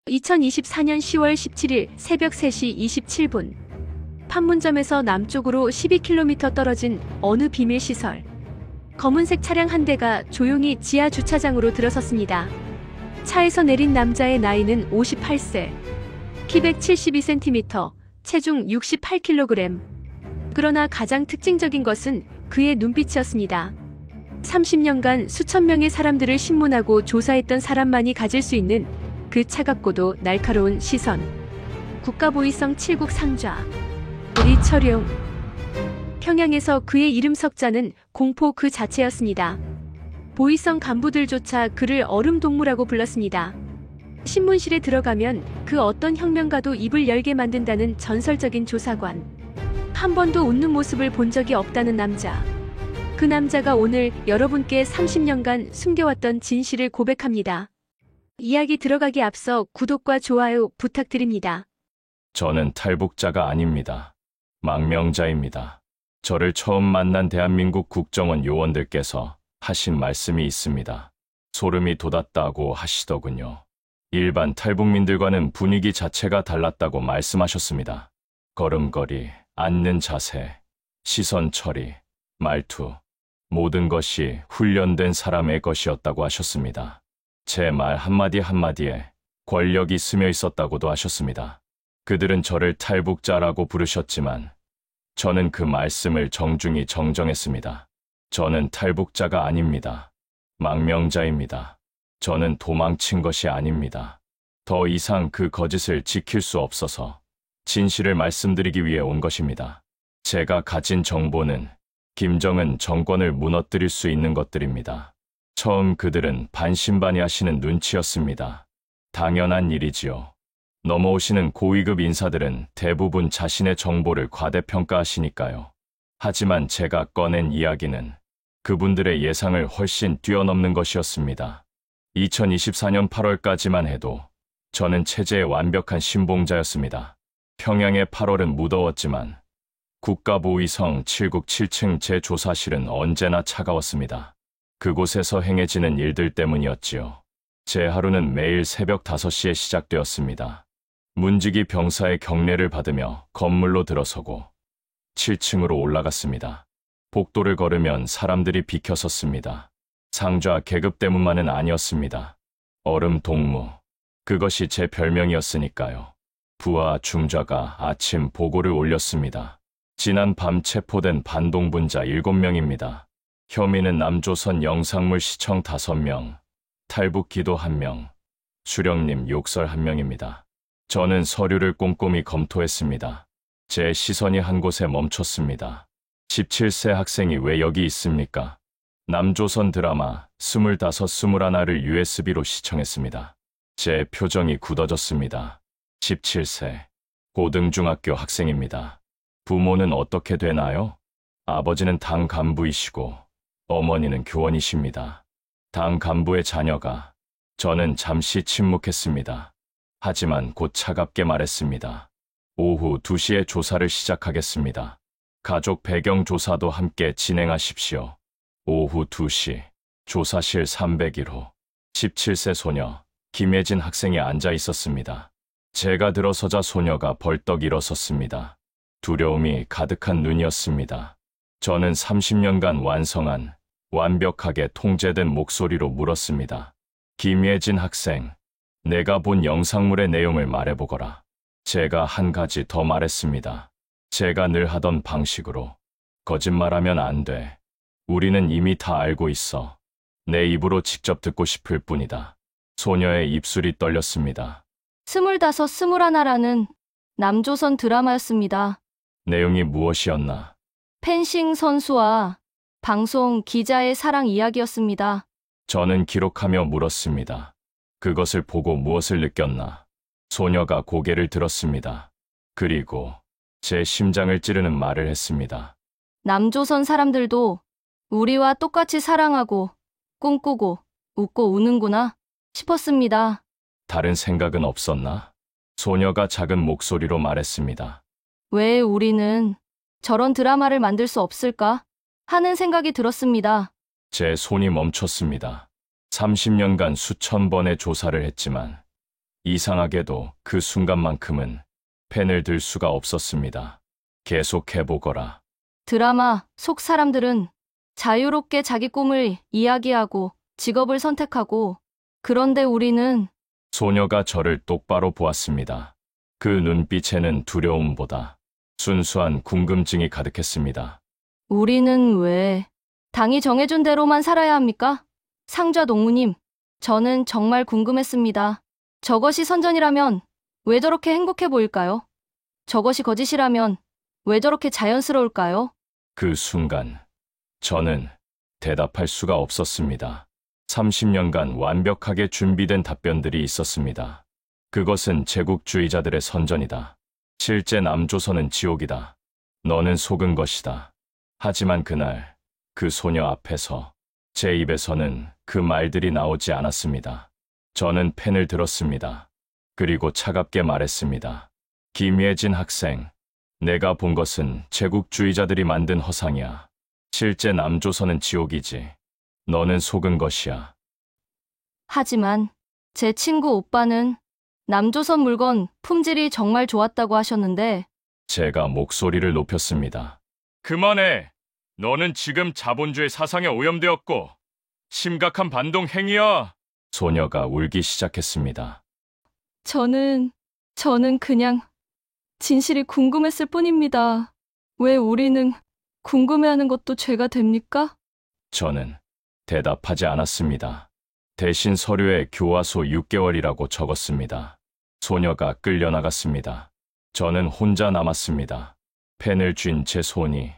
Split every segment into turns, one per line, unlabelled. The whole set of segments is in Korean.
2024년 10월 17일 새벽 3시 27분 판문점에서 남쪽으로 12km 떨어진 어느 비밀 시설. 검은색 차량 한 대가 조용히 지하 주차장으로 들어섰습니다. 차에서 내린 남자의 나이는 58세, 키 172cm, 체중 68kg. 그러나 가장 특징적인 것은 그의 눈빛이었습니다. 30년간 수천 명의 사람들을 신문하고 조사했던 사람만이 가질 수 있는 그 차갑고도 날카로운 시선. 국가보위성 7국 상좌 리철용. 평양에서 그의 이름 석자는 공포 그 자체였습니다. 보위성 간부들조차 그를 얼음동무라고 불렀습니다. 신문실에 들어가면 그 어떤 혁명가도 입을 열게 만든다는 전설적인 조사관. 한 번도 웃는 모습을 본 적이 없다는 남자. 그 남자가 오늘 여러분께 30년간 숨겨왔던 진실을 고백합니다. 이야기 들어가기 앞서 구독과 좋아요 부탁드립니다.
저는 탈북자가 아닙니다. 망명자입니다. 저를 처음 만난 대한민국 국정원 요원들께서 하신 말씀이 있습니다. 소름이 돋았다고 하시더군요. 일반 탈북민들과는 분위기 자체가 달랐다고 말씀하셨습니다. 걸음걸이, 앉는 자세, 시선 처리, 말투, 모든 것이 훈련된 사람의 것이었다고 하셨습니다. 제 말 한마디 한마디에 권력이 스며 있었다고도 하셨습니다. 그들은 저를 탈북자라고 부르셨지만 저는 그 말씀을 정중히 정정했습니다. 저는 탈북자가 아닙니다. 망명자입니다. 저는 도망친 것이 아닙니다. 더 이상 그 거짓을 지킬 수 없어서 진실을 말씀드리기 위해 온 것입니다. 제가 가진 정보는 김정은 정권을 무너뜨릴 수 있는 것들입니다. 처음 그들은 반신반의하시는 눈치였습니다. 당연한 일이지요. 넘어오시는 고위급 인사들은 대부분 자신의 정보를 과대평가하시니까요. 하지만 제가 꺼낸 이야기는 그분들의 예상을 훨씬 뛰어넘는 것이었습니다. 2024년 8월까지만 해도 저는 체제의 완벽한 신봉자였습니다. 평양의 8월은 무더웠지만 국가보위성 7국 7층 제 조사실은 언제나 차가웠습니다. 그곳에서 행해지는 일들 때문이었지요. 제 하루는 매일 새벽 5시에 시작되었습니다. 문지기 병사의 경례를 받으며 건물로 들어서고 7층으로 올라갔습니다. 복도를 걸으면 사람들이 비켜섰습니다. 상좌 계급 때문만은 아니었습니다. 얼음 동무, 그것이 제 별명이었으니까요. 부하 중좌가 아침 보고를 올렸습니다. 지난 밤 체포된 반동분자 7명입니다. 혐의는 남조선 영상물 시청 5명, 탈북 기도 1명, 수령님 욕설 1명입니다. 저는 서류를 꼼꼼히 검토했습니다. 제 시선이 한 곳에 멈췄습니다. 17세 학생이 왜 여기 있습니까? 남조선 드라마 25, 21을 USB로 시청했습니다. 제 표정이 굳어졌습니다. 17세, 고등중학교 학생입니다. 부모는 어떻게 되나요? 아버지는 당 간부이시고 어머니는 교원이십니다. 당 간부의 자녀가. 저는 잠시 침묵했습니다. 하지만 곧 차갑게 말했습니다. 오후 2시에 조사를 시작하겠습니다. 가족 배경 조사도 함께 진행하십시오. 오후 2시, 조사실 301호. 17세 소녀, 김혜진 학생이 앉아 있었습니다. 제가 들어서자 소녀가 벌떡 일어섰습니다. 두려움이 가득한 눈이었습니다. 저는 30년간 완벽하게 통제된 목소리로 물었습니다. 김예진 학생, 내가 본 영상물의 내용을 말해보거라. 제가 한 가지 더 말했습니다. 제가 늘 하던 방식으로. 거짓말하면 안 돼. 우리는 이미 다 알고 있어. 내 입으로 직접 듣고 싶을 뿐이다. 소녀의 입술이 떨렸습니다.
25, 21라는 남조선 드라마였습니다.
내용이 무엇이었나?
펜싱 선수와 방송 기자의 사랑 이야기였습니다.
저는 기록하며 물었습니다. 그것을 보고 무엇을 느꼈나? 소녀가 고개를 들었습니다. 그리고 제 심장을 찌르는 말을 했습니다.
남조선 사람들도 우리와 똑같이 사랑하고 꿈꾸고 웃고 우는구나 싶었습니다.
다른 생각은 없었나? 소녀가 작은 목소리로 말했습니다.
왜 우리는 저런 드라마를 만들 수 없을까 하는 생각이 들었습니다.
제 손이 멈췄습니다. 30년간 수천 번의 조사를 했지만 이상하게도 그 순간만큼은 펜을 들 수가 없었습니다. 계속해보거라.
드라마 속 사람들은 자유롭게 자기 꿈을 이야기하고 직업을 선택하고, 그런데 우리는
소녀가 저를 똑바로 보았습니다. 그 눈빛에는 두려움보다 순수한 궁금증이 가득했습니다.
우리는 왜 당이 정해준 대로만 살아야 합니까? 상좌 농무님, 저는 정말 궁금했습니다. 저것이 선전이라면 왜 저렇게 행복해 보일까요? 저것이 거짓이라면 왜 저렇게 자연스러울까요?
그 순간 저는 대답할 수가 없었습니다. 30년간 완벽하게 준비된 답변들이 있었습니다. 그것은 제국주의자들의 선전이다. 실제 남조선은 지옥이다. 너는 속은 것이다. 하지만 그날 그 소녀 앞에서 제 입에서는 그 말들이 나오지 않았습니다. 저는 펜을 들었습니다. 그리고 차갑게 말했습니다. 김예진 학생, 내가 본 것은 제국주의자들이 만든 허상이야. 실제 남조선은 지옥이지. 너는 속은 것이야.
하지만 제 친구 오빠는 남조선 물건 품질이 정말 좋았다고 하셨는데,
제가 목소리를 높였습니다. 그만해! 너는 지금 자본주의 사상에 오염되었고 심각한 반동 행위야! 소녀가 울기 시작했습니다.
저는 그냥 진실이 궁금했을 뿐입니다. 왜 우리는 궁금해하는 것도 죄가 됩니까?
저는 대답하지 않았습니다. 대신 서류에 교화소 6개월이라고 적었습니다. 소녀가 끌려나갔습니다. 저는 혼자 남았습니다. 펜을 쥔 제 손이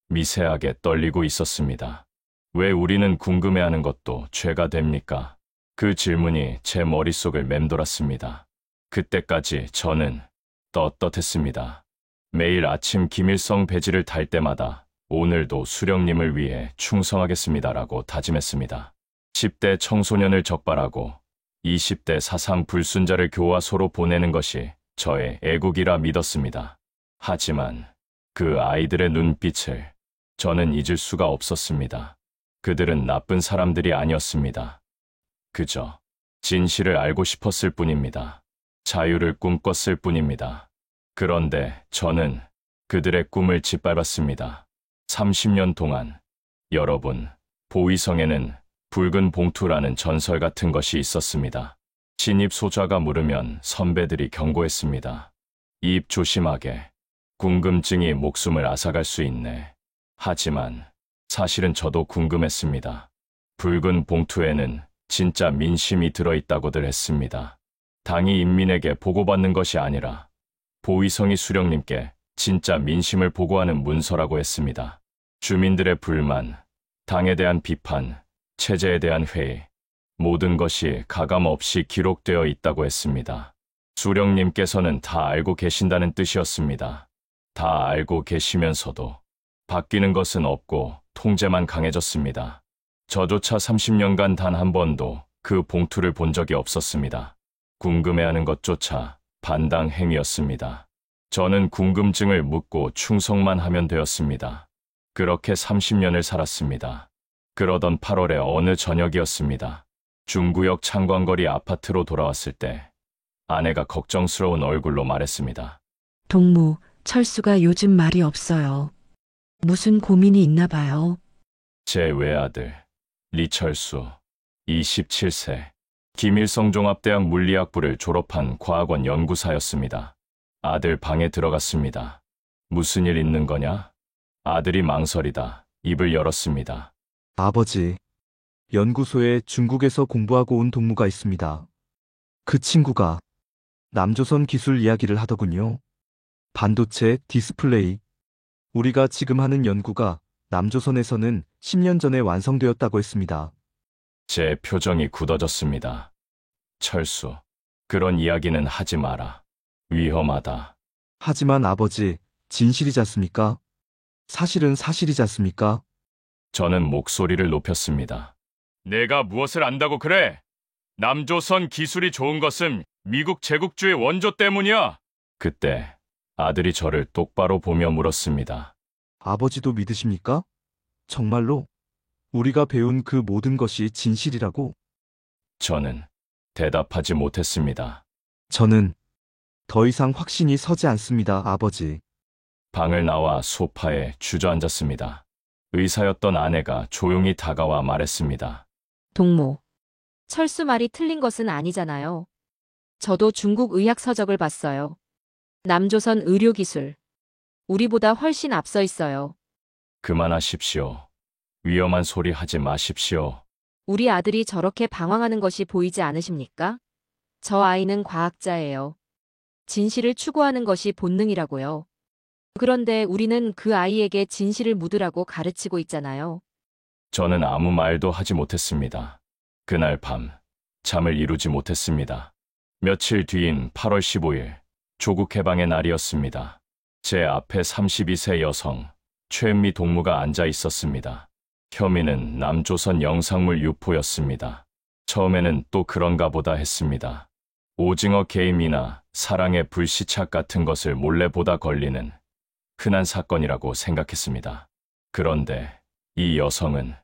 미세하게 떨리고 있었습니다. 왜 우리는 궁금해하는 것도 죄가 됩니까? 그 질문이 제 머릿속을 맴돌았습니다. 그때까지 저는 떳떳했습니다. 매일 아침 김일성 배지를 탈 때마다 오늘도 수령님을 위해 충성하겠습니다라고 다짐했습니다. 10대 청소년을 적발하고 20대 사상 불순자를 교화소로 보내는 것이 저의 애국이라 믿었습니다. 하지만 그 아이들의 눈빛을 저는 잊을 수가 없었습니다. 그들은 나쁜 사람들이 아니었습니다. 그저 진실을 알고 싶었을 뿐입니다. 자유를 꿈꿨을 뿐입니다. 그런데 저는 그들의 꿈을 짓밟았습니다. 30년 동안 여러분, 보위성에는 붉은 봉투라는 전설 같은 것이 있었습니다. 신입 소좌가 물으면 선배들이 경고했습니다. 입 조심하게. 궁금증이 목숨을 앗아갈 수 있네. 하지만 사실은 저도 궁금했습니다. 붉은 봉투에는 진짜 민심이 들어있다고들 했습니다. 당이 인민에게 보고받는 것이 아니라 보위성이 수령님께 진짜 민심을 보고하는 문서라고 했습니다. 주민들의 불만, 당에 대한 비판, 체제에 대한 회의, 모든 것이 가감없이 기록되어 있다고 했습니다. 수령님께서는 다 알고 계신다는 뜻이었습니다. 다 알고 계시면서도 바뀌는 것은 없고 통제만 강해졌습니다. 저조차 30년간 단 한 번도 그 봉투를 본 적이 없었습니다. 궁금해하는 것조차 반당 행위였습니다. 저는 궁금증을 묻고 충성만 하면 되었습니다. 그렇게 30년을 살았습니다. 그러던 8월의 어느 저녁이었습니다. 중구역 창광거리 아파트로 돌아왔을 때 아내가 걱정스러운 얼굴로 말했습니다.
동무, 철수가 요즘 말이 없어요. 무슨 고민이 있나 봐요.
제 외아들 리철수, 27세, 김일성 종합대학 물리학부를 졸업한 과학원 연구사였습니다. 아들 방에 들어갔습니다. 무슨 일 있는 거냐? 아들이 망설이다 입을 열었습니다.
아버지, 연구소에 중국에서 공부하고 온 동무가 있습니다. 그 친구가 남조선 기술 이야기를 하더군요. 반도체, 디스플레이. 우리가 지금 하는 연구가 남조선에서는 10년 전에 완성되었다고 했습니다.
제 표정이 굳어졌습니다. 철수, 그런 이야기는 하지 마라. 위험하다.
하지만 아버지, 진실이지 않습니까? 사실은 사실이지 않습니까?
저는 목소리를 높였습니다. 내가 무엇을 안다고 그래? 남조선 기술이 좋은 것은 미국 제국주의 원조 때문이야. 그때 아들이 저를 똑바로 보며 물었습니다.
아버지도 믿으십니까? 정말로? 우리가 배운 그 모든 것이 진실이라고?
저는 대답하지 못했습니다.
저는 더 이상 확신이 서지 않습니다, 아버지.
방을 나와 소파에 주저앉았습니다. 의사였던 아내가 조용히 다가와 말했습니다.
동무. 철수 말이 틀린 것은 아니잖아요. 저도 중국 의학 서적을 봤어요. 남조선 의료기술. 우리보다 훨씬 앞서 있어요.
그만하십시오. 위험한 소리 하지 마십시오.
우리 아들이 저렇게 방황하는 것이 보이지 않으십니까? 저 아이는 과학자예요. 진실을 추구하는 것이 본능이라고요. 그런데 우리는 그 아이에게 진실을 묻으라고 가르치고 있잖아요.
저는 아무 말도 하지 못했습니다. 그날 밤 잠을 이루지 못했습니다. 며칠 뒤인 8월 15일 조국 해방의 날이었습니다. 제 앞에 32세 여성 최은미 동무가 앉아 있었습니다. 혐의는 남조선 영상물 유포였습니다. 처음에는 또 그런가 보다 했습니다. 오징어 게임이나 사랑의 불시착 같은 것을 몰래 보다 걸리는 흔한 사건이라고 생각했습니다. 그런데 이 여성은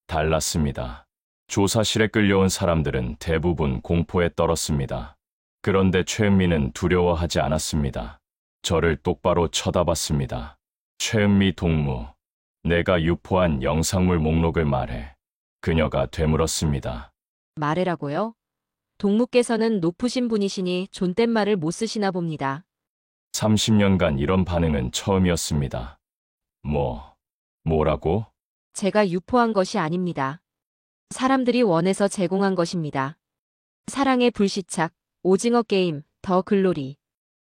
달랐습니다. 조사실에 끌려온 사람들은 대부분 공포에 떨었습니다. 그런데 최은미는 두려워하지 않았습니다. 저를 똑바로 쳐다봤습니다. 최은미 동무, 내가 유포한 영상물 목록을 말해. 그녀가 되물었습니다.
말해라고요? 동무께서는 높으신 분이시니 존댓말을 못 쓰시나 봅니다.
30년간 이런 반응은 처음이었습니다. 뭐라고?
제가 유포한 것이 아닙니다. 사람들이 원해서 제공한 것입니다. 사랑의 불시착, 오징어 게임, 더 글로리.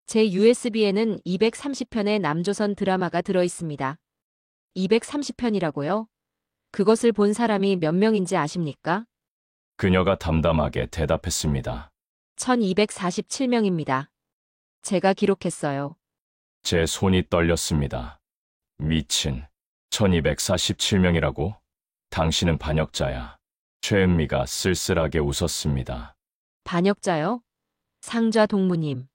제 USB에는 230편의 남조선 드라마가 들어있습니다. 230편이라고요? 그것을 본 사람이 몇 명인지 아십니까?
그녀가 담담하게 대답했습니다.
1247명입니다. 제가 기록했어요.
제 손이 떨렸습니다. 미친, 1247명이라고? 당신은 반역자야. 최은미가 쓸쓸하게 웃었습니다.
반역자요? 상좌 동무님.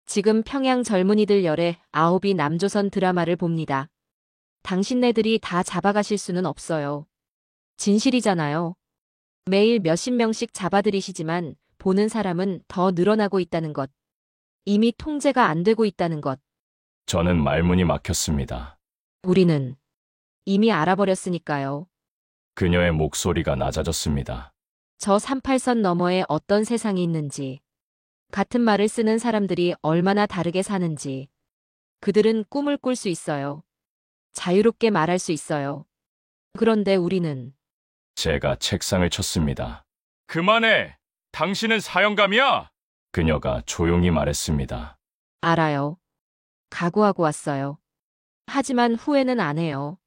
지금 평양 젊은이들 열에 9이 남조선 드라마를 봅니다. 당신네들이 다 잡아가실 수는 없어요. 진실이잖아요. 매일 몇십 명씩 잡아들이시지만 보는 사람은 더 늘어나고 있다는 것. 이미 통제가 안 되고 있다는 것.
저는 말문이 막혔습니다.
우리는 이미 알아버렸으니까요.
그녀의 목소리가 낮아졌습니다.
저 38선 너머에 어떤 세상이 있는지, 같은 말을 쓰는 사람들이 얼마나 다르게 사는지, 그들은 꿈을 꿀 수 있어요. 자유롭게 말할 수 있어요. 그런데 우리는
제가 책상을 쳤습니다. 그만해! 당신은 사형감이야! 그녀가 조용히 말했습니다.
알아요. 각오하고 왔어요. 하지만 후회는 안 해요.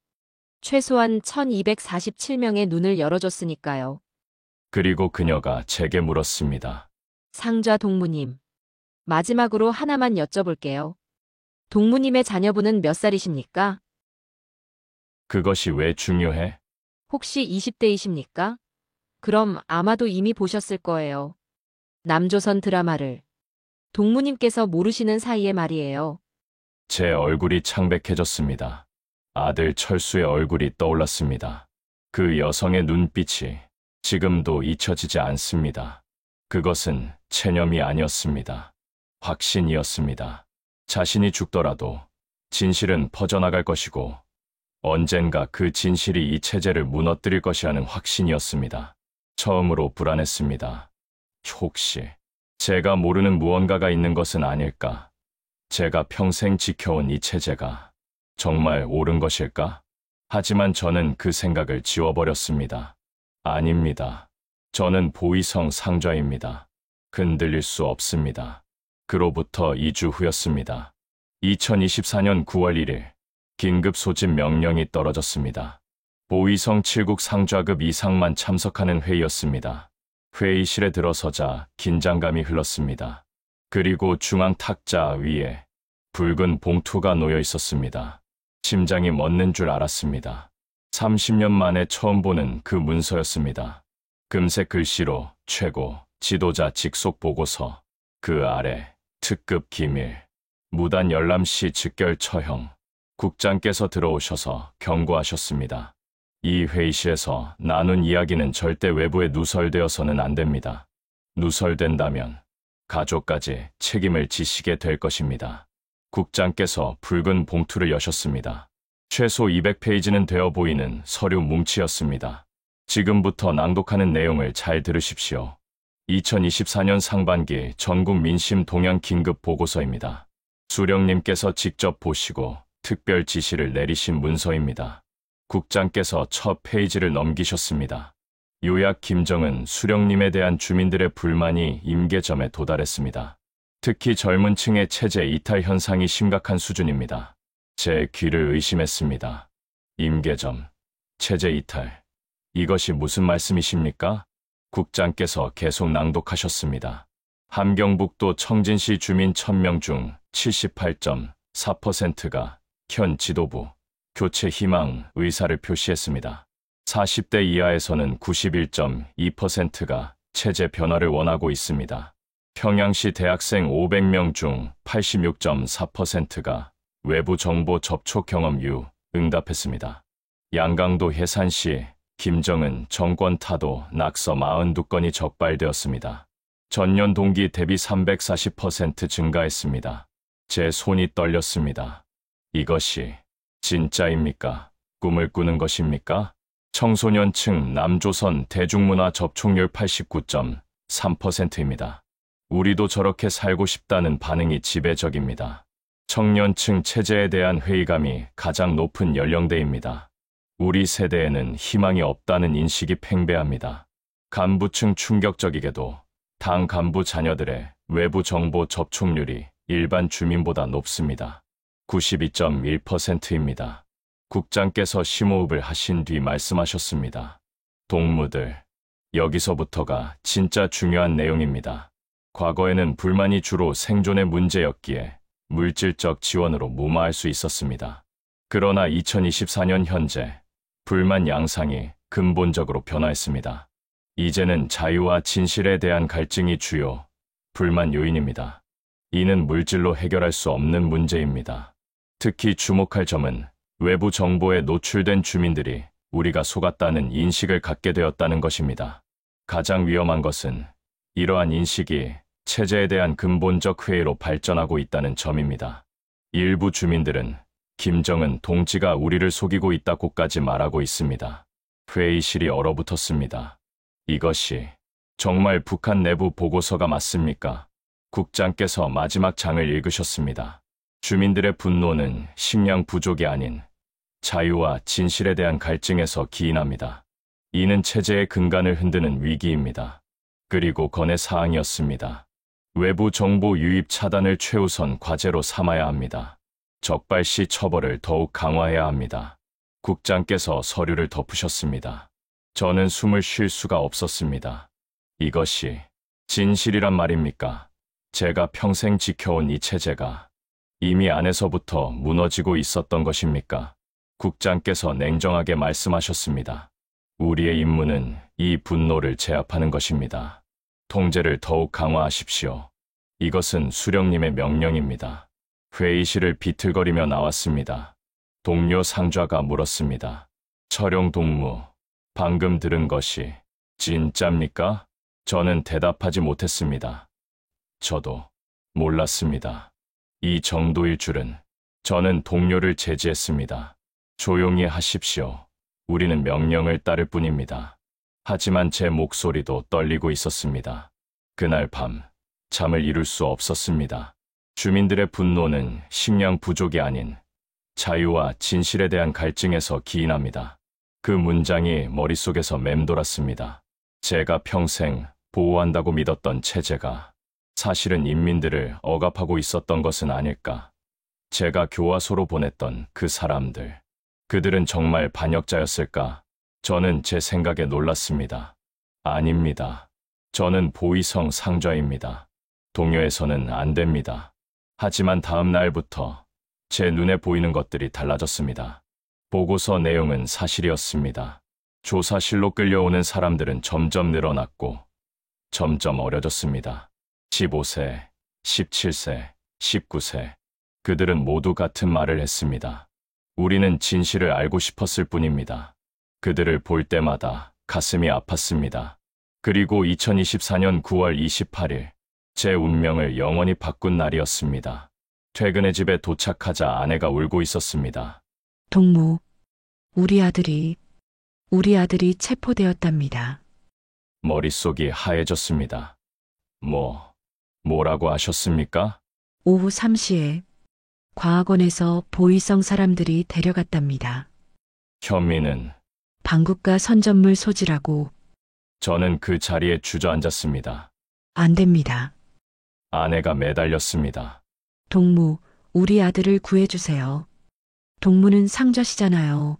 최소한 1247명의 눈을 열어줬으니까요.
그리고 그녀가 제게 물었습니다.
상좌 동무님. 마지막으로 하나만 여쭤볼게요. 동무님의 자녀분은 몇 살이십니까?
그것이 왜 중요해?
혹시 20대이십니까? 그럼 아마도 이미 보셨을 거예요. 남조선 드라마를. 동무님께서 모르시는 사이에 말이에요.
제 얼굴이 창백해졌습니다. 아들 철수의 얼굴이 떠올랐습니다. 그 여성의 눈빛이 지금도 잊혀지지 않습니다. 그것은 체념이 아니었습니다. 확신이었습니다. 자신이 죽더라도 진실은 퍼져나갈 것이고 언젠가 그 진실이 이 체제를 무너뜨릴 것이라는 확신이었습니다. 처음으로 불안했습니다. 혹시 제가 모르는 무언가가 있는 것은 아닐까? 제가 평생 지켜온 이 체제가 정말 옳은 것일까? 하지만 저는 그 생각을 지워버렸습니다. 아닙니다. 저는 보이성 상좌입니다. 흔들릴 수 없습니다. 그로부터 2주 후였습니다. 2024년 9월 1일 긴급 소집 명령이 떨어졌습니다. 보이성 7국 상좌급 이상만 참석하는 회의였습니다. 회의실에 들어서자 긴장감이 흘렀습니다. 그리고 중앙 탁자 위에 붉은 봉투가 놓여 있었습니다. 심장이 멎는 줄 알았습니다. 30년 만에 처음 보는 그 문서였습니다. 금색 글씨로 최고 지도자 직속 보고서, 그 아래 특급 기밀, 무단 열람 시 즉결 처형, 국장께서 들어오셔서 경고하셨습니다. 이 회의실에서 나눈 이야기는 절대 외부에 누설되어서는 안 됩니다. 누설된다면 가족까지 책임을 지시게 될 것입니다. 국장께서 붉은 봉투를 여셨습니다. 최소 200페이지는 되어 보이는 서류 뭉치였습니다. 지금부터 낭독하는 내용을 잘 들으십시오. 2024년 상반기 전국 민심 동향 긴급 보고서입니다. 수령님께서 직접 보시고 특별 지시를 내리신 문서입니다. 국장께서 첫 페이지를 넘기셨습니다. 요약 김정은 수령님에 대한 주민들의 불만이 임계점에 도달했습니다. 특히 젊은 층의 체제 이탈 현상이 심각한 수준입니다. 제 귀를 의심했습니다. 임계점, 체제 이탈. 이것이 무슨 말씀이십니까? 국장께서 계속 낭독하셨습니다. 함경북도 청진시 주민 1000명 중 78.4%가 현 지도부, 교체 희망 의사를 표시했습니다. 40대 이하에서는 91.2%가 체제 변화를 원하고 있습니다. 평양시 대학생 500명 중 86.4%가 외부 정보 접촉 경험 유 응답했습니다. 양강도 해산시 김정은 정권 타도 낙서 42건이 적발되었습니다. 전년 동기 대비 340% 증가했습니다. 제 손이 떨렸습니다. 이것이 진짜입니까? 꿈을 꾸는 것입니까? 청소년층 남조선 대중문화 접촉률 89.3%입니다. 우리도 저렇게 살고 싶다는 반응이 지배적입니다. 청년층 체제에 대한 회의감이 가장 높은 연령대입니다. 우리 세대에는 희망이 없다는 인식이 팽배합니다. 간부층 충격적이게도 당 간부 자녀들의 외부 정보 접촉률이 일반 주민보다 높습니다. 92.1%입니다. 국장께서 심호흡을 하신 뒤 말씀하셨습니다. 동무들, 여기서부터가 진짜 중요한 내용입니다. 과거에는 불만이 주로 생존의 문제였기에 물질적 지원으로 무마할 수 있었습니다. 그러나 2024년 현재 불만 양상이 근본적으로 변화했습니다. 이제는 자유와 진실에 대한 갈증이 주요 불만 요인입니다. 이는 물질로 해결할 수 없는 문제입니다. 특히 주목할 점은 외부 정보에 노출된 주민들이 우리가 속았다는 인식을 갖게 되었다는 것입니다. 가장 위험한 것은 이러한 인식이 체제에 대한 근본적 회의로 발전하고 있다는 점입니다. 일부 주민들은 김정은 동지가 우리를 속이고 있다고까지 말하고 있습니다. 회의실이 얼어붙었습니다. 이것이 정말 북한 내부 보고서가 맞습니까? 국장께서 마지막 장을 읽으셨습니다. 주민들의 분노는 식량 부족이 아닌 자유와 진실에 대한 갈증에서 기인합니다. 이는 체제의 근간을 흔드는 위기입니다. 그리고 건의 사항이었습니다. 외부 정보 유입 차단을 최우선 과제로 삼아야 합니다. 적발시 처벌을 더욱 강화해야 합니다. 국장께서 서류를 덮으셨습니다. 저는 숨을 쉴 수가 없었습니다. 이것이 진실이란 말입니까? 제가 평생 지켜온 이 체제가 이미 안에서부터 무너지고 있었던 것입니까? 국장께서 냉정하게 말씀하셨습니다. 우리의 임무는 이 분노를 제압하는 것입니다. 통제를 더욱 강화하십시오. 이것은 수령님의 명령입니다. 회의실을 비틀거리며 나왔습니다. 동료 상좌가 물었습니다. 처령 동무, 방금 들은 것이 진짜입니까? 저는 대답하지 못했습니다. 저도 몰랐습니다. 이 정도일 줄은. 저는 동료를 제지했습니다. 조용히 하십시오. 우리는 명령을 따를 뿐입니다. 하지만 제 목소리도 떨리고 있었습니다. 그날 밤 잠을 이룰 수 없었습니다. 주민들의 분노는 식량 부족이 아닌 자유와 진실에 대한 갈증에서 기인합니다. 그 문장이 머릿속에서 맴돌았습니다. 제가 평생 보호한다고 믿었던 체제가 사실은 인민들을 억압하고 있었던 것은 아닐까. 제가 교화소로 보냈던 그 사람들, 그들은 정말 반역자였을까? 저는 제 생각에 놀랐습니다. 아닙니다. 저는 보이성 상좌입니다. 동요에서는 안 됩니다. 하지만 다음 날부터 제 눈에 보이는 것들이 달라졌습니다. 보고서 내용은 사실이었습니다. 조사실로 끌려오는 사람들은 점점 늘어났고 점점 어려졌습니다. 15세, 17세, 19세. 그들은 모두 같은 말을 했습니다. 우리는 진실을 알고 싶었을 뿐입니다. 그들을 볼 때마다 가슴이 아팠습니다. 그리고 2024년 9월 28일 제 운명을 영원히 바꾼 날이었습니다. 퇴근해 집에 도착하자 아내가 울고 있었습니다.
동무, 우리 아들이 체포되었답니다.
머릿속이 하얘졌습니다. 뭐라고 하셨습니까?
오후 3시에 과학원에서 보이성 사람들이 데려갔답니다.
혐의는
방국가 선전물 소지라고.
저는 그 자리에 주저앉았습니다.
안 됩니다.
아내가 매달렸습니다.
동무, 우리 아들을 구해주세요. 동무는 상저시잖아요.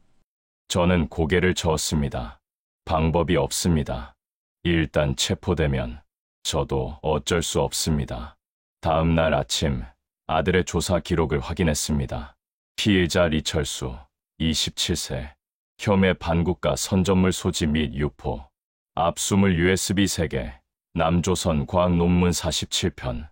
저는 고개를 저었습니다. 방법이 없습니다. 일단 체포되면 저도 어쩔 수 없습니다. 다음 날 아침 아들의 조사 기록을 확인했습니다. 피의자 리철수, 27세, 혐의 반국가 선전물 소지 및 유포, 압수물 USB 3개, 남조선 과학 논문 47편,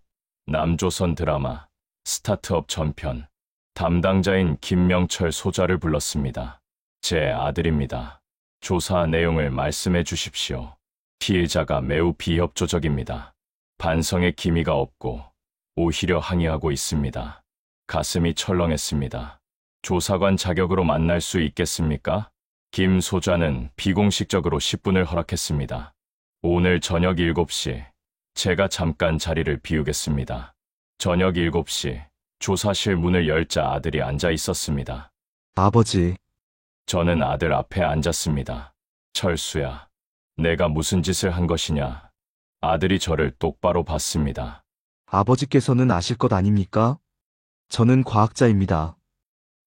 남조선 드라마, 스타트업 전편, 담당자인 김명철 소자를 불렀습니다. 제 아들입니다. 조사 내용을 말씀해 주십시오. 피해자가 매우 비협조적입니다. 반성의 기미가 없고 오히려 항의하고 있습니다. 가슴이 철렁했습니다. 조사관 자격으로 만날 수 있겠습니까? 김 소자는 비공식적으로 10분을 허락했습니다. 오늘 저녁 7시 제가 잠깐 자리를 비우겠습니다. 저녁 7시 조사실 문을 열자 아들이 앉아 있었습니다.
아버지,
저는 아들 앞에 앉았습니다. 철수야, 내가 무슨 짓을 한 것이냐? 아들이 저를 똑바로 봤습니다.
아버지께서는 아실 것 아닙니까? 저는 과학자입니다.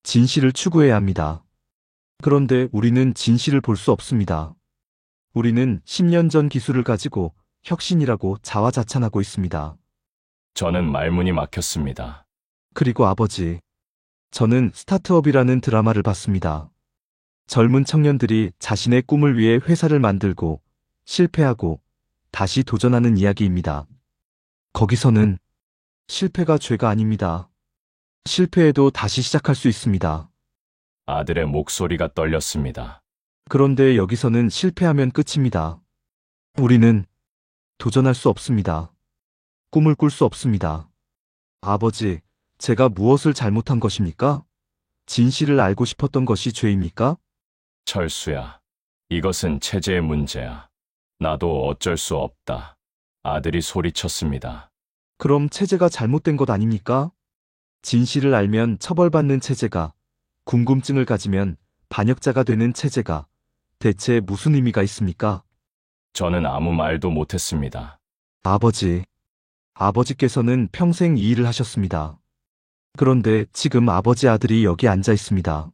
진실을 추구해야 합니다. 그런데 우리는 진실을 볼 수 없습니다. 우리는 10년 전 기술을 가지고 혁신이라고 자화자찬하고 있습니다.
저는 말문이 막혔습니다.
그리고 아버지, 저는 스타트업이라는 드라마를 봤습니다. 젊은 청년들이 자신의 꿈을 위해 회사를 만들고 실패하고 다시 도전하는 이야기입니다. 거기서는 실패가 죄가 아닙니다. 실패해도 다시 시작할 수 있습니다.
아들의 목소리가 떨렸습니다.
그런데 여기서는 실패하면 끝입니다. 우리는 도전할 수 없습니다. 꿈을 꿀 수 없습니다. 아버지, 제가 무엇을 잘못한 것입니까? 진실을 알고 싶었던 것이 죄입니까?
철수야, 이것은 체제의 문제야. 나도 어쩔 수 없다. 아들이 소리쳤습니다.
그럼 체제가 잘못된 것 아닙니까? 진실을 알면 처벌받는 체제가, 궁금증을 가지면 반역자가 되는 체제가 대체 무슨 의미가 있습니까?
저는 아무 말도 못했습니다.
아버지께서는 평생 이 일을 하셨습니다. 그런데 지금 아버지 아들이 여기 앉아 있습니다.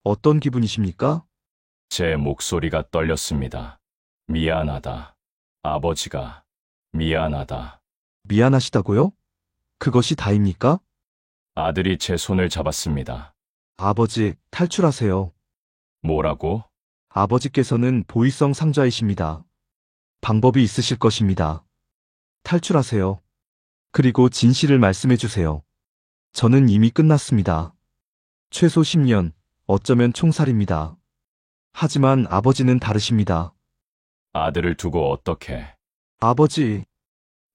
어떤 기분이십니까?
제 목소리가 떨렸습니다. 미안하다. 아버지가 미안하다.
미안하시다고요? 그것이 다입니까?
아들이 제 손을 잡았습니다.
아버지, 탈출하세요.
뭐라고?
아버지께서는 보이성 상자이십니다. 방법이 있으실 것입니다. 탈출하세요. 그리고 진실을 말씀해 주세요. 저는 이미 끝났습니다. 최소 10년, 어쩌면 총살입니다. 하지만 아버지는 다르십니다.
아들을 두고 어떻게?
아버지,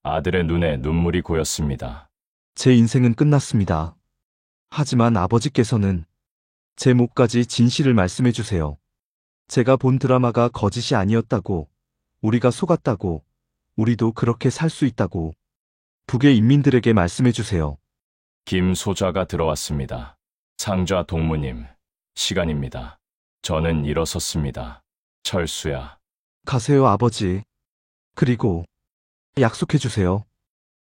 아들의 눈에 눈물이 고였습니다.
제 인생은 끝났습니다. 하지만 아버지께서는 제 목까지 진실을 말씀해 주세요. 제가 본 드라마가 거짓이 아니었다고, 우리가 속았다고, 우리도 그렇게 살 수 있다고 북의 인민들에게 말씀해 주세요.
김 소자가 들어왔습니다. 상좌 동무님, 시간입니다. 저는 일어섰습니다. 철수야.
가세요, 아버지. 그리고 약속해 주세요.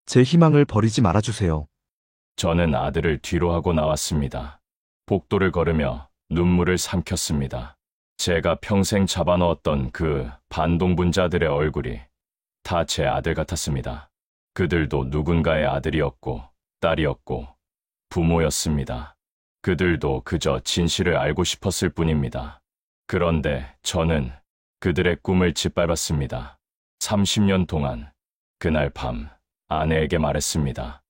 제 희망을 버리지 말아 주세요.
저는 아들을 뒤로 하고 나왔습니다. 복도를 걸으며 눈물을 삼켰습니다. 제가 평생 잡아넣었던 그 반동분자들의 얼굴이 다 제 아들 같았습니다. 그들도 누군가의 아들이었고 딸이었고 부모였습니다. 그들도 그저 진실을 알고 싶었을 뿐입니다. 그런데 저는 그들의 꿈을 짓밟았습니다. 30년 동안 그날 밤 아내에게 말했습니다.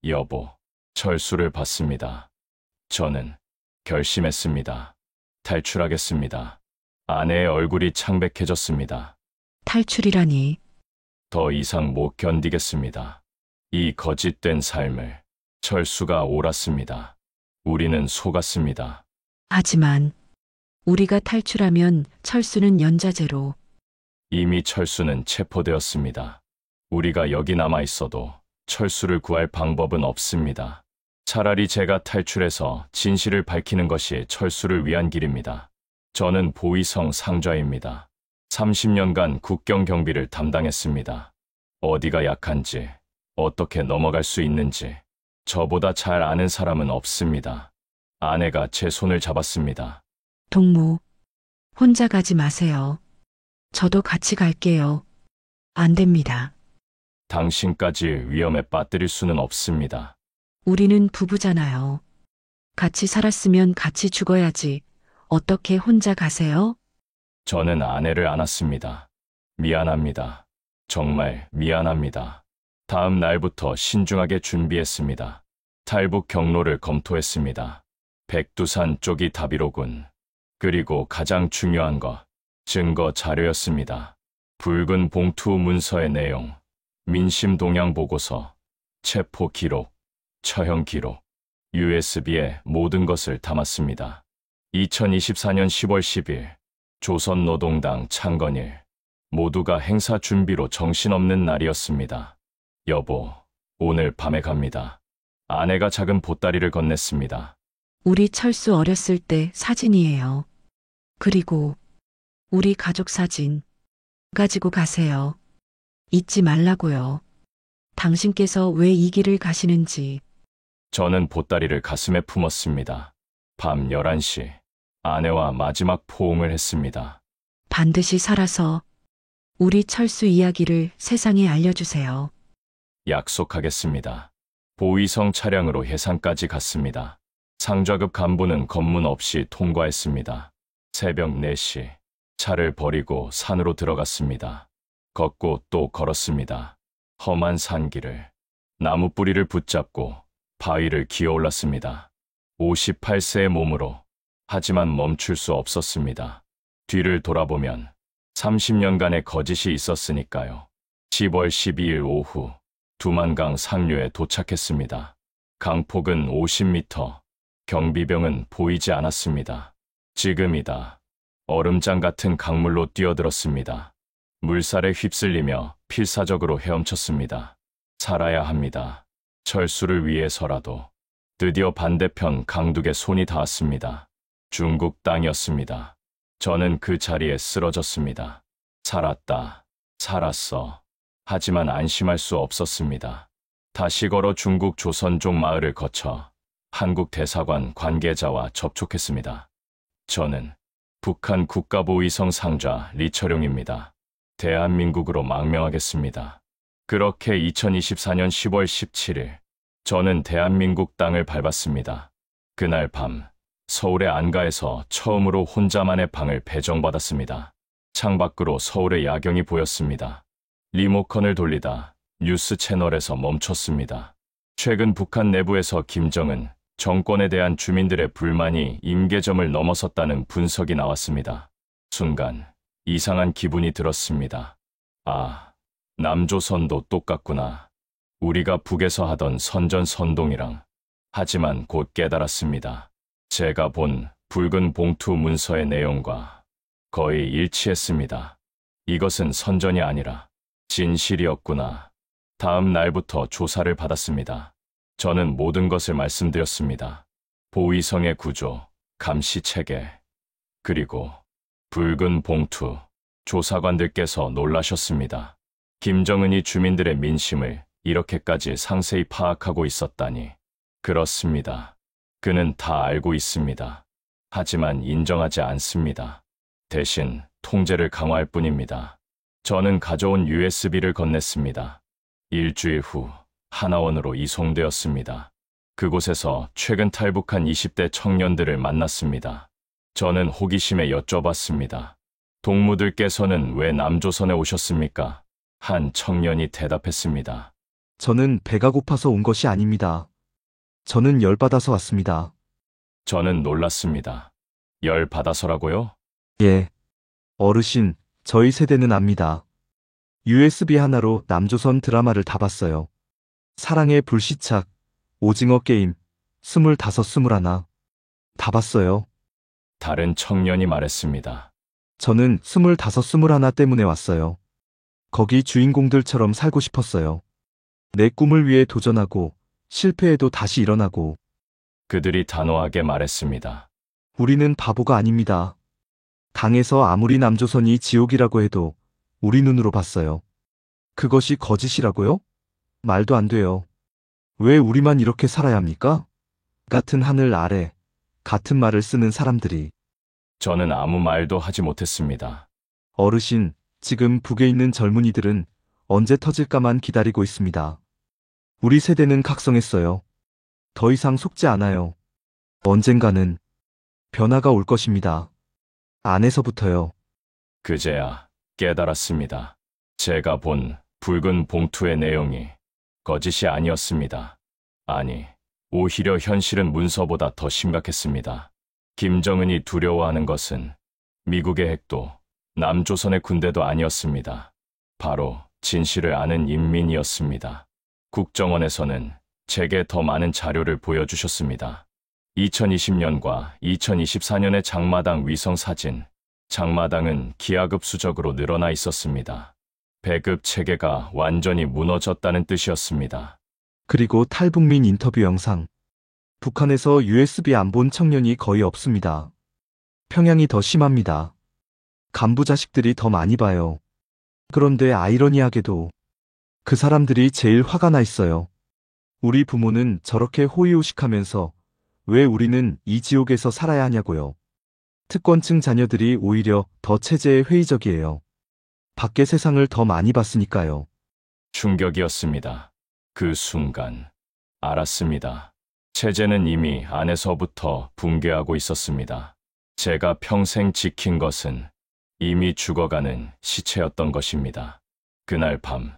여보, 철수를 봤습니다. 저는 결심했습니다. 탈출하겠습니다. 아내의 얼굴이 창백해졌습니다.
탈출이라니.
더 이상 못 견디겠습니다. 이 거짓된 삶을. 철수가 옳았습니다. 우리는 속았습니다.
하지만 우리가 탈출하면 철수는 연자제로.
이미 철수는 체포되었습니다. 우리가 여기 남아 있어도 철수를 구할 방법은 없습니다. 차라리 제가 탈출해서 진실을 밝히는 것이 철수를 위한 길입니다. 저는 보위성 상좌입니다. 30년간 국경 경비를 담당했습니다. 어디가 약한지, 어떻게 넘어갈 수 있는지 저보다 잘 아는 사람은 없습니다. 아내가 제 손을 잡았습니다.
동무, 혼자 가지 마세요. 저도 같이 갈게요. 안 됩니다.
당신까지 위험에 빠뜨릴 수는 없습니다.
우리는 부부잖아요. 같이 살았으면 같이 죽어야지. 어떻게 혼자 가세요?
저는 아내를 안았습니다. 미안합니다. 정말 미안합니다. 다음 날부터 신중하게 준비했습니다. 탈북 경로를 검토했습니다. 백두산 쪽이 답이로군. 그리고 가장 중요한 것, 증거 자료였습니다. 붉은 봉투 문서의 내용, 민심 동향 보고서, 체포 기록, 처형 기록, USB에 모든 것을 담았습니다. 2024년 10월 10일, 조선노동당 창건일, 모두가 행사 준비로 정신없는 날이었습니다. 여보, 오늘 밤에 갑니다. 아내가 작은 보따리를 건넸습니다.
우리 철수 어렸을 때 사진이에요. 그리고 우리 가족 사진 가지고 가세요. 잊지 말라고요. 당신께서 왜 이 길을 가시는지.
저는 보따리를 가슴에 품었습니다. 밤 11시, 아내와 마지막 포옹을 했습니다.
반드시 살아서 우리 철수 이야기를 세상에 알려주세요.
약속하겠습니다. 보위성 차량으로 해상까지 갔습니다. 상좌급 간부는 검문 없이 통과했습니다. 새벽 4시, 차를 버리고 산으로 들어갔습니다. 걷고 또 걸었습니다. 험한 산길을, 나무 뿌리를 붙잡고 바위를 기어올랐습니다. 58세의 몸으로, 하지만 멈출 수 없었습니다. 뒤를 돌아보면 30년간의 거짓이 있었으니까요. 10월 12일 오후, 두만강 상류에 도착했습니다. 강폭은 50m, 경비병은 보이지 않았습니다. 지금이다. 얼음장 같은 강물로 뛰어들었습니다. 물살에 휩쓸리며 필사적으로 헤엄쳤습니다. 살아야 합니다. 철수를 위해서라도. 드디어 반대편 강둑에 손이 닿았습니다. 중국 땅이었습니다. 저는 그 자리에 쓰러졌습니다. 살았다. 살았어. 하지만 안심할 수 없었습니다. 다시 걸어 중국 조선족 마을을 거쳐 한국 대사관 관계자와 접촉했습니다. 저는 북한 국가보위성 상좌 리철용입니다. 대한민국으로 망명하겠습니다. 그렇게 2024년 10월 17일, 저는 대한민국 땅을 밟았습니다. 그날 밤, 서울의 안가에서 처음으로 혼자만의 방을 배정받았습니다. 창밖으로 서울의 야경이 보였습니다. 리모컨을 돌리다 뉴스 채널에서 멈췄습니다. 최근 북한 내부에서 김정은 정권에 대한 주민들의 불만이 임계점을 넘어섰다는 분석이 나왔습니다. 순간 이상한 기분이 들었습니다. 아, 남조선도 똑같구나. 우리가 북에서 하던 선전선동이랑. 하지만 곧 깨달았습니다. 제가 본 붉은 봉투 문서의 내용과 거의 일치했습니다. 이것은 선전이 아니라 진실이었구나. 다음 날부터 조사를 받았습니다. 저는 모든 것을 말씀드렸습니다. 보위성의 구조, 감시 체계, 그리고 붉은 봉투. 조사관들께서 놀라셨습니다. 김정은이 주민들의 민심을 이렇게까지 상세히 파악하고 있었다니. 그렇습니다. 그는 다 알고 있습니다. 하지만 인정하지 않습니다. 대신 통제를 강화할 뿐입니다. 저는 가져온 USB를 건넸습니다. 일주일 후 하나원으로 이송되었습니다. 그곳에서 최근 탈북한 20대 청년들을 만났습니다. 저는 호기심에 여쭤봤습니다. 동무들께서는 왜 남조선에 오셨습니까? 한 청년이 대답했습니다.
저는 배가 고파서 온 것이 아닙니다. 저는 열받아서 왔습니다.
저는 놀랐습니다. 열 받아서라고요?
예. 어르신, 저희 세대는 압니다. USB 하나로 남조선 드라마를 다 봤어요. 사랑의 불시착, 오징어 게임, 25, 21. 다 봤어요.
다른 청년이 말했습니다.
저는 25, 21 때문에 왔어요. 거기 주인공들처럼 살고 싶었어요. 내 꿈을 위해 도전하고, 실패해도 다시 일어나고.
그들이 단호하게 말했습니다.
우리는 바보가 아닙니다. 당에서 아무리 남조선이 지옥이라고 해도 우리 눈으로 봤어요. 그것이 거짓이라고요? 말도 안 돼요. 왜 우리만 이렇게 살아야 합니까? 같은 하늘 아래, 같은 말을 쓰는 사람들이.
저는 아무 말도 하지 못했습니다.
어르신, 지금 북에 있는 젊은이들은 언제 터질까만 기다리고 있습니다. 우리 세대는 각성했어요. 더 이상 속지 않아요. 언젠가는 변화가 올 것입니다. 안에서부터요.
그제야 깨달았습니다. 제가 본 붉은 봉투의 내용이 거짓이 아니었습니다. 아니, 오히려 현실은 문서보다 더 심각했습니다. 김정은이 두려워하는 것은 미국의 핵도 남조선의 군대도 아니었습니다. 바로 진실을 아는 인민이었습니다. 국정원에서는 제게 더 많은 자료를 보여주셨습니다. 2020년과 2024년의 장마당 위성 사진, 장마당은 기하급수적으로 늘어나 있었습니다. 배급 체계가 완전히 무너졌다는 뜻이었습니다.
그리고 탈북민 인터뷰 영상. 북한에서 USB 안 본 청년이 거의 없습니다. 평양이 더 심합니다. 간부 자식들이 더 많이 봐요. 그런데 아이러니하게도 그 사람들이 제일 화가 나 있어요. 우리 부모는 저렇게 호의호식하면서 왜 우리는 이 지옥에서 살아야 하냐고요. 특권층 자녀들이 오히려 더 체제에 회의적이에요. 밖의 세상을 더 많이 봤으니까요.
충격이었습니다. 그 순간 알았습니다. 체제는 이미 안에서부터 붕괴하고 있었습니다. 제가 평생 지킨 것은 이미 죽어가는 시체였던 것입니다. 그날 밤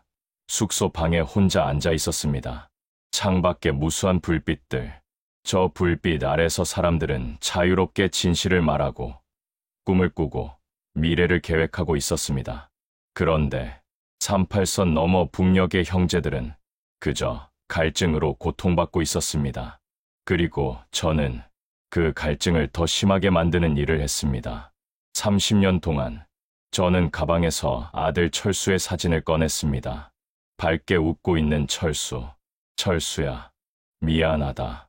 숙소 방에 혼자 앉아 있었습니다. 창밖에 무수한 불빛들. 저 불빛 아래서 사람들은 자유롭게 진실을 말하고 꿈을 꾸고 미래를 계획하고 있었습니다. 그런데 38선 너머 북녘의 형제들은 그저 갈증으로 고통받고 있었습니다. 그리고 저는 그 갈증을 더 심하게 만드는 일을 했습니다. 30년 동안 저는 가방에서 아들 철수의 사진을 꺼냈습니다. 밝게 웃고 있는 철수. 철수야, 미안하다.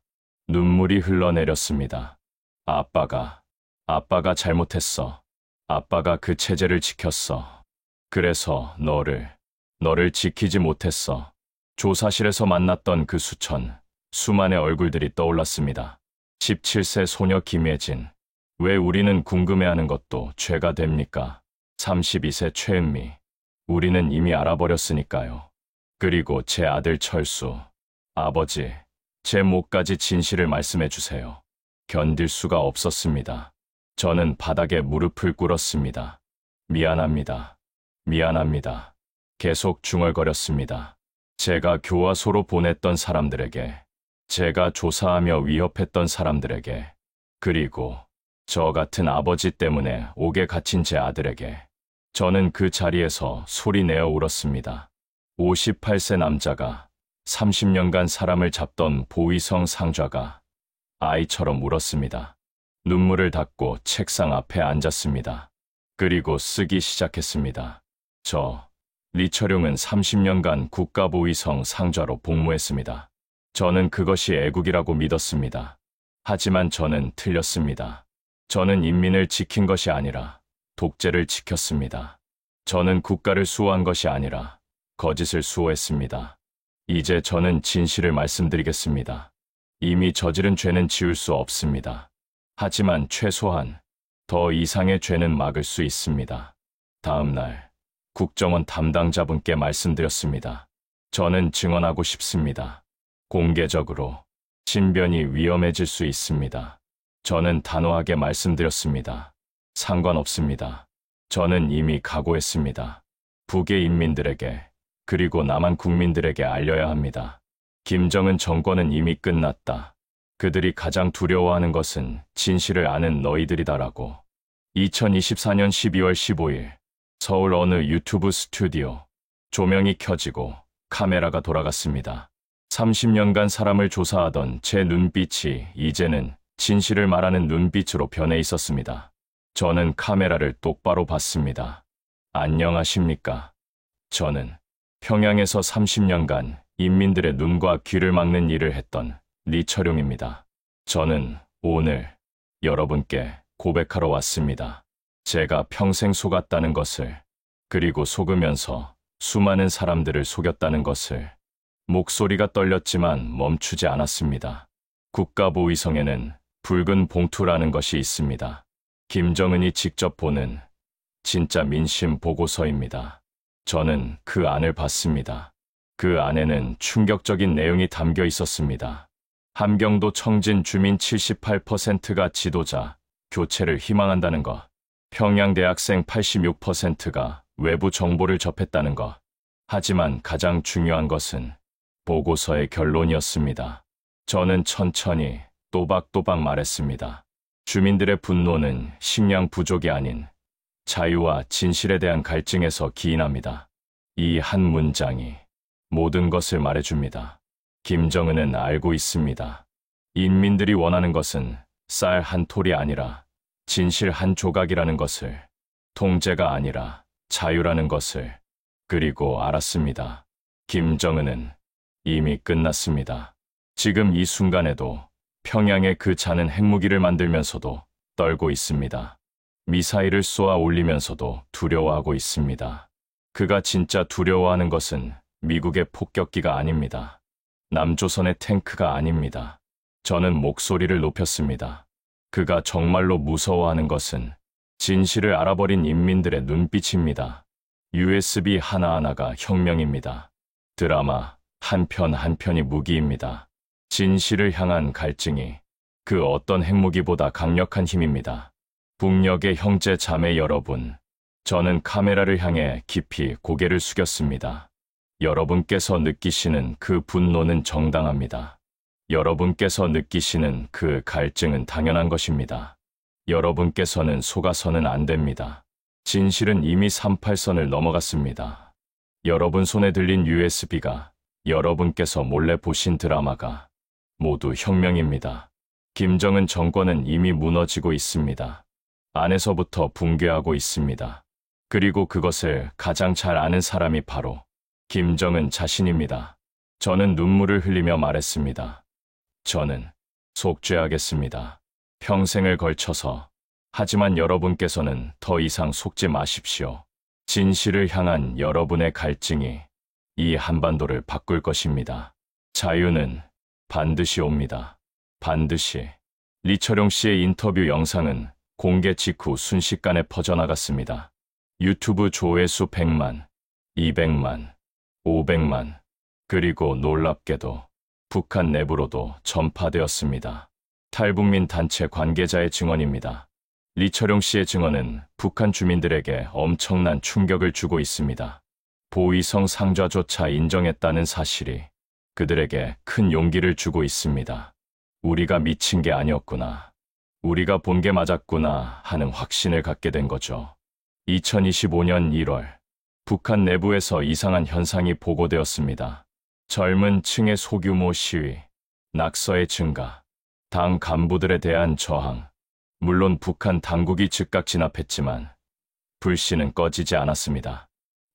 눈물이 흘러내렸습니다. 아빠가 잘못했어. 아빠가 그 체제를 지켰어. 그래서 너를 지키지 못했어. 조사실에서 만났던 그 수만의 얼굴들이 떠올랐습니다. 17세 소녀 김예진. 왜 우리는 궁금해하는 것도 죄가 됩니까? 32세 최은미. 우리는 이미 알아버렸으니까요. 그리고 제 아들 철수. 아버지, 제 목까지 진실을 말씀해 주세요. 견딜 수가 없었습니다. 저는 바닥에 무릎을 꿇었습니다. 미안합니다. 미안합니다. 계속 중얼거렸습니다. 제가 교화소로 보냈던 사람들에게, 제가 조사하며 위협했던 사람들에게, 그리고 저 같은 아버지 때문에 옥에 갇힌 제 아들에게, 저는 그 자리에서 소리내어 울었습니다. 58세 남자가 30년간 사람을 잡던 보위성 상좌가 아이처럼 울었습니다. 눈물을 닦고 책상 앞에 앉았습니다. 그리고 쓰기 시작했습니다. 리철용은 30년간 국가보위성 상좌로 복무했습니다. 저는 그것이 애국이라고 믿었습니다. 하지만 저는 틀렸습니다. 저는 인민을 지킨 것이 아니라 독재를 지켰습니다. 저는 국가를 수호한 것이 아니라 거짓을 수호했습니다. 이제 저는 진실을 말씀드리겠습니다. 이미 저지른 죄는 지울 수 없습니다. 하지만 최소한 더 이상의 죄는 막을 수 있습니다. 다음 날 국정원 담당자분께 말씀드렸습니다. 저는 증언하고 싶습니다. 공개적으로 신변이 위험해질 수 있습니다. 저는 단호하게 말씀드렸습니다. 상관없습니다. 저는 이미 각오했습니다. 북의 인민들에게 그리고 남한 국민들에게 알려야 합니다. 김정은 정권은 이미 끝났다. 그들이 가장 두려워하는 것은 진실을 아는 너희들이다라고. 2024년 12월 15일 서울 어느 유튜브 스튜디오. 조명이 켜지고 카메라가 돌아갔습니다. 30년간 사람을 조사하던 제 눈빛이 이제는 진실을 말하는 눈빛으로 변해 있었습니다. 저는 카메라를 똑바로 봤습니다. 안녕하십니까? 저는 평양에서 30년간 인민들의 눈과 귀를 막는 일을 했던 리철용입니다. 저는 오늘 여러분께 고백하러 왔습니다. 제가 평생 속았다는 것을, 그리고 속으면서 수많은 사람들을 속였다는 것을. 목소리가 떨렸지만 멈추지 않았습니다. 국가보위성에는 붉은 봉투라는 것이 있습니다. 김정은이 직접 보는 진짜 민심 보고서입니다. 저는 그 안을 봤습니다. 그 안에는 충격적인 내용이 담겨 있었습니다. 함경도 청진 주민 78%가 지도자 교체를 희망한다는 것, 평양 대학생 86%가 외부 정보를 접했다는 것. 하지만 가장 중요한 것은 보고서의 결론이었습니다. 저는 천천히 또박또박 말했습니다. 주민들의 분노는 식량 부족이 아닌 자유와 진실에 대한 갈증에서 기인합니다. 이 한 문장이 모든 것을 말해줍니다. 김정은은 알고 있습니다. 인민들이 원하는 것은 쌀 한 톨이 아니라 진실 한 조각이라는 것을, 통제가 아니라 자유라는 것을. 그리고 알았습니다. 김정은은 이미 끝났습니다. 지금 이 순간에도 평양에 그 자는 핵무기를 만들면서도 떨고 있습니다. 미사일을 쏘아 올리면서도 두려워하고 있습니다. 그가 진짜 두려워하는 것은 미국의 폭격기가 아닙니다. 남조선의 탱크가 아닙니다. 저는 목소리를 높였습니다. 그가 정말로 무서워하는 것은 진실을 알아버린 인민들의 눈빛입니다. USB 하나하나가 혁명입니다. 드라마 한 편 한 편이 무기입니다. 진실을 향한 갈증이 그 어떤 핵무기보다 강력한 힘입니다. 북녘의 형제 자매 여러분, 저는 카메라를 향해 깊이 고개를 숙였습니다. 여러분께서 느끼시는 그 분노는 정당합니다. 여러분께서 느끼시는 그 갈증은 당연한 것입니다. 여러분께서는 속아서는 안 됩니다. 진실은 이미 38선을 넘어갔습니다. 여러분 손에 들린 USB가, 여러분께서 몰래 보신 드라마가 모두 혁명입니다. 김정은 정권은 이미 무너지고 있습니다. 안에서부터 붕괴하고 있습니다. 그리고 그것을 가장 잘 아는 사람이 바로 김정은 자신입니다. 저는 눈물을 흘리며 말했습니다. 저는 속죄하겠습니다. 평생을 걸쳐서. 하지만 여러분께서는 더 이상 속지 마십시오. 진실을 향한 여러분의 갈증이 이 한반도를 바꿀 것입니다. 자유는 반드시 옵니다. 반드시. 리철용 씨의 인터뷰 영상은 공개 직후 순식간에 퍼져나갔습니다. 유튜브 조회수 100만, 200만, 500만, 그리고 놀랍게도 북한 내부로도 전파되었습니다. 탈북민 단체 관계자의 증언입니다. 리철용 씨의 증언은 북한 주민들에게 엄청난 충격을 주고 있습니다. 보위성 상좌조차 인정했다는 사실이 그들에게 큰 용기를 주고 있습니다. 우리가 미친 게 아니었구나. 우리가 본 게 맞았구나 하는 확신을 갖게 된 거죠. 2025년 1월, 북한 내부에서 이상한 현상이 보고되었습니다. 젊은 층의 소규모 시위, 낙서의 증가, 당 간부들에 대한 저항. 물론 북한 당국이 즉각 진압했지만 불씨는 꺼지지 않았습니다.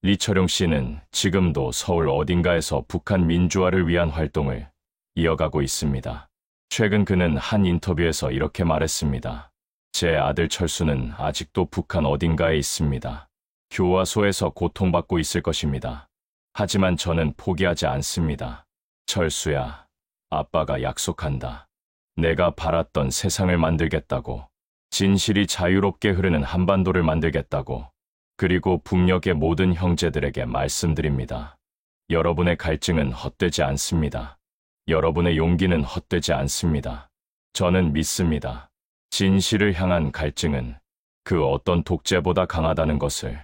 리철용 씨는 지금도 서울 어딘가에서 북한 민주화를 위한 활동을 이어가고 있습니다. 최근 그는 한 인터뷰에서 이렇게 말했습니다. 제 아들 철수는 아직도 북한 어딘가에 있습니다. 교화소에서 고통받고 있을 것입니다. 하지만 저는 포기하지 않습니다. 철수야, 아빠가 약속한다. 내가 바랐던 세상을 만들겠다고. 진실이 자유롭게 흐르는 한반도를 만들겠다고. 그리고 북녘의 모든 형제들에게 말씀드립니다. 여러분의 갈증은 헛되지 않습니다. 여러분의 용기는 헛되지 않습니다. 저는 믿습니다. 진실을 향한 갈증은 그 어떤 독재보다 강하다는 것을.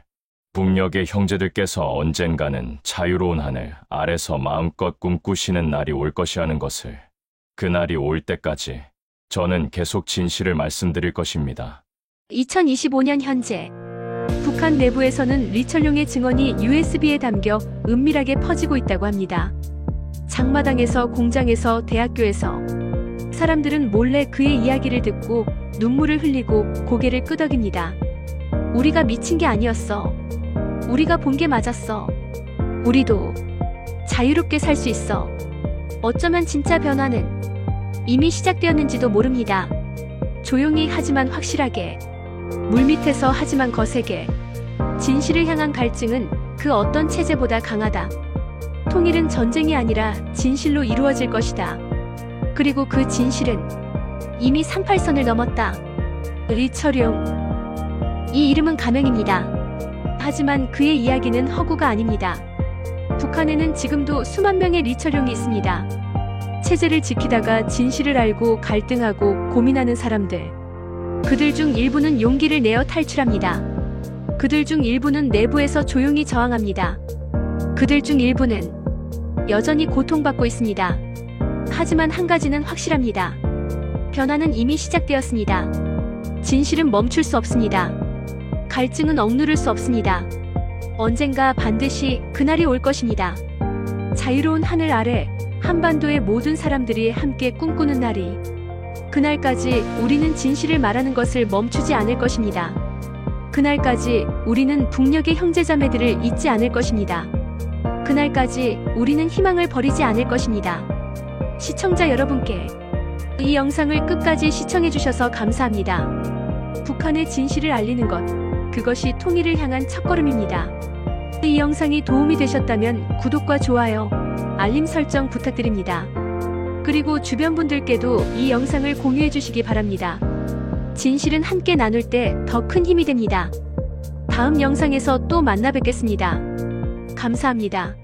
북녘의 형제들께서 언젠가는 자유로운 하늘 아래서 마음껏 꿈꾸시는 날이 올 것이라는 것을. 그날이 올 때까지 저는 계속 진실을 말씀드릴 것입니다.
2025년 현재 북한 내부에서는 리철룡의 증언이 USB에 담겨 은밀하게 퍼지고 있다고 합니다. 장마당에서, 공장에서, 대학교에서 사람들은 몰래 그의 이야기를 듣고 눈물을 흘리고 고개를 끄덕입니다. 우리가 미친 게 아니었어. 우리가 본 게 맞았어. 우리도 자유롭게 살 수 있어. 어쩌면 진짜 변화는 이미 시작되었는지도 모릅니다. 조용히 하지만 확실하게, 물밑에서 하지만 거세게. 진실을 향한 갈증은 그 어떤 체제보다 강하다. 통일은 전쟁이 아니라 진실로 이루어질 것이다. 그리고 그 진실은 이미 38선을 넘었다. 리철용. 이 이름은 가명입니다. 하지만 그의 이야기는 허구가 아닙니다. 북한에는 지금도 수만 명의 리철용이 있습니다. 체제를 지키다가 진실을 알고 갈등하고 고민하는 사람들. 그들 중 일부는 용기를 내어 탈출합니다. 그들 중 일부는 내부에서 조용히 저항합니다. 그들 중 일부는 여전히 고통받고 있습니다. 하지만 한 가지는 확실합니다. 변화는 이미 시작되었습니다. 진실은 멈출 수 없습니다. 갈증은 억누를 수 없습니다. 언젠가 반드시 그날이 올 것입니다. 자유로운 하늘 아래 한반도의 모든 사람들이 함께 꿈꾸는 날이. 그날까지 우리는 진실을 말하는 것을 멈추지 않을 것입니다. 그날까지 우리는 북녘의 형제자매들을 잊지 않을 것입니다. 그날까지 우리는 희망을 버리지 않을 것입니다. 시청자 여러분께 이 영상을 끝까지 시청해주셔서 감사합니다. 북한의 진실을 알리는 것, 그것이 통일을 향한 첫걸음입니다. 이 영상이 도움이 되셨다면 구독과 좋아요, 알림 설정 부탁드립니다. 그리고 주변 분들께도 이 영상을 공유해 주시기 바랍니다. 진실은 함께 나눌 때 더 큰 힘이 됩니다. 다음 영상에서 또 만나 뵙겠습니다. 감사합니다.